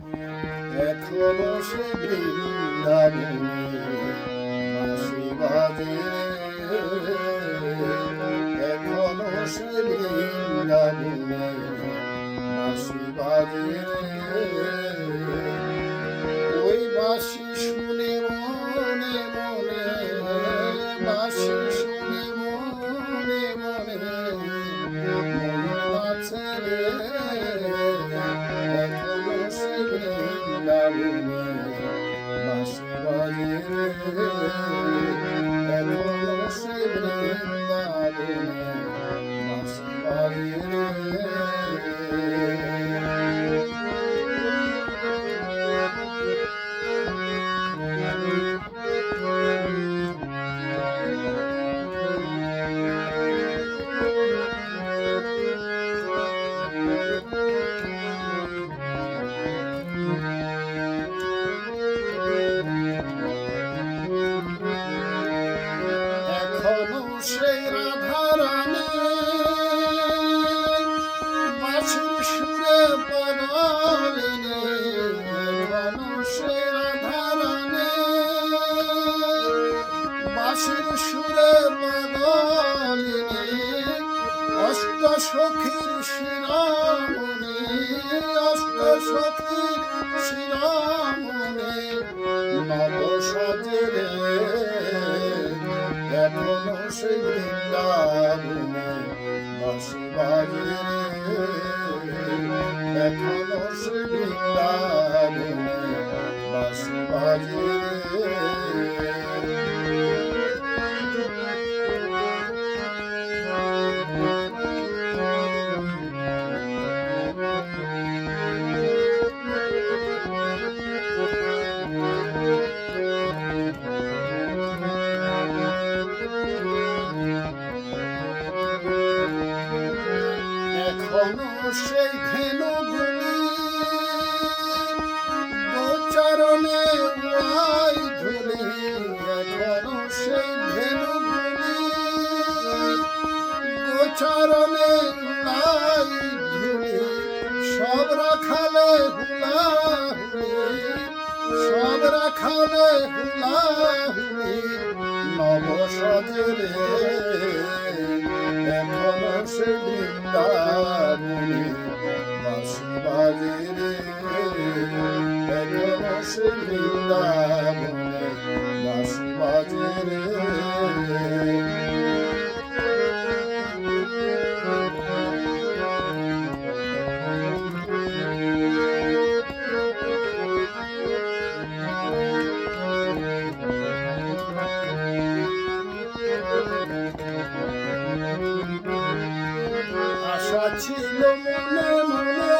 এখনো সে বৃন্দাবনে বাঁশি বাজে, এখনো সে বৃন্দাবনে বাঁশি বাজে। ওই বাঁশি শুনে মনে মনে, বাঁশি শুনে মনে মনে আছে রে, এখনো সে বৃন্দাবনে বাঁশি বাজে, এখনো সে বৃন্দাবনে বাঁশি বাজে। সেই রাধারানী বাঁশির সুরে পাগলিনী, এখনো সেই রাধারানী বাঁশির সুরে পাগলিনী, অষ্ট সখীর শিরোমণি, অষ্ট সখীর শিরোমণি নব সাজে রে, এখনো সে বৃন্দাবনে বাঁশি বাজে, এখনো সে বৃন্দাবনে বাঁশি বাজে। এখনো সেই ধেনুগুলি গোচরণে উড়াই ধুলি, এখনো সেই ধেনুগুলি গোচরণে উড়াই ধুলি, সব রাখালে হুলাহুলি, সব রাখালে হুলাহুলি নব সাজে রে, এখনো সে বৃন্দাবনে বাঁশি বাজে রে, এখনো সে বৃন্দাবনে বাঁশি বাজে রে। আশা ছিল মনে মনে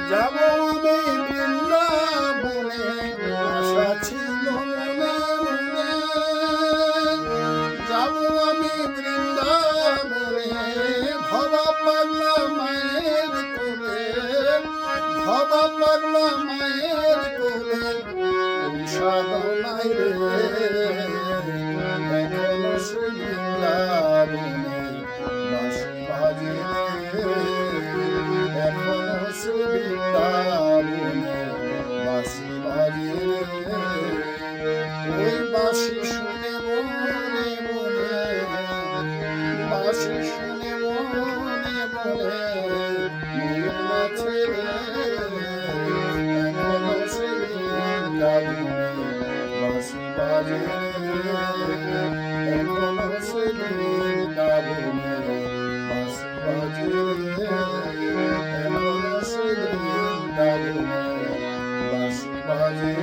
যাব আমি বৃন্দাবনে, আশা ছিল মনে মনে যাব আমি বৃন্দাবনে, ভবা পাগলা মায়ের কোলে, ভবা পাগলা মায়ের কোলে সাধনাই রে, এখনো সে বৃন্দাবনে বাঁশি বাজে রে, এখনো সে বৃন্দাবনে বাঁশি বাজে রে। ওই বাঁশি শুনে মনে মনে, বাঁশি শুনে মনে মনে মন আছে রে, এখনো সে বৃন্দাবনে বাঁশি বাজে রে, এখনো সে বৃন্দাবনে বাঁশি বাজে রে, এখনো সে বৃন্দাবনে বাঁশি বাজে।